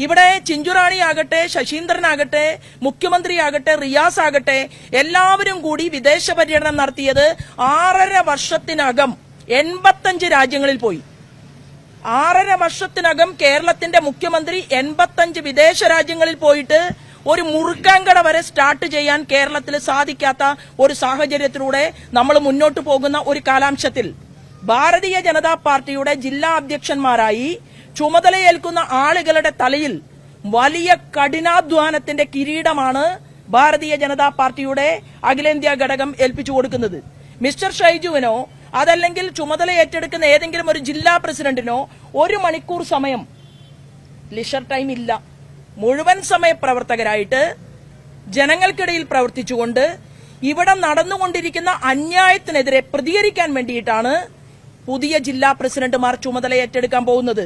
ഇവിടെ ചിഞ്ചുറാണി ആകട്ടെ, ശശീന്ദ്രനാകട്ടെ, മുഖ്യമന്ത്രിയാകട്ടെ, റിയാസ് ആകട്ടെ, എല്ലാവരും കൂടി വിദേശ പര്യടനം നടത്തിയത് 6.5 വർഷത്തിനകം 85 രാജ്യങ്ങളിൽ പോയി. 6.5 വർഷത്തിനകം കേരളത്തിന്റെ മുഖ്യമന്ത്രി 85 വിദേശ രാജ്യങ്ങളിൽ പോയിട്ട് ഒരു മുറുക്കാൻകട വരെ സ്റ്റാർട്ട് ചെയ്യാൻ കേരളത്തിൽ സാധിക്കാത്ത ഒരു സാഹചര്യത്തിലൂടെ നമ്മൾ മുന്നോട്ട് പോകുന്ന ഒരു കാലാംശത്തിൽ ഭാരതീയ ജനതാ പാർട്ടിയുടെ ജില്ലാ അധ്യക്ഷന്മാരായി ചുമതലയേൽക്കുന്ന ആളുകളുടെ തലയിൽ വലിയ കഠിനാധ്വാനത്തിന്റെ കിരീടമാണ് ഭാരതീയ ജനതാ പാർട്ടിയുടെ അഖിലേന്ത്യാ ഘടകം ഏൽപ്പിച്ചു കൊടുക്കുന്നത്. മിസ്റ്റർ ഷൈജുവിനോ അതല്ലെങ്കിൽ ചുമതല ഏറ്റെടുക്കുന്ന ഏതെങ്കിലും ഒരു ജില്ലാ പ്രസിഡന്റിനോ 1 മണിക്കൂർ സമയം ലിഷർ ടൈം ഇല്ല. മുഴുവൻ സമയ പ്രവർത്തകരായിട്ട് ജനങ്ങൾക്കിടയിൽ പ്രവർത്തിച്ചുകൊണ്ട് ഇവിടെ നടന്നുകൊണ്ടിരിക്കുന്ന അന്യായത്തിനെതിരെ പ്രതികരിക്കാൻ വേണ്ടിയിട്ടാണ് പുതിയ ജില്ലാ പ്രസിഡന്റുമാർ ചുമതല ഏറ്റെടുക്കാൻ പോകുന്നത്.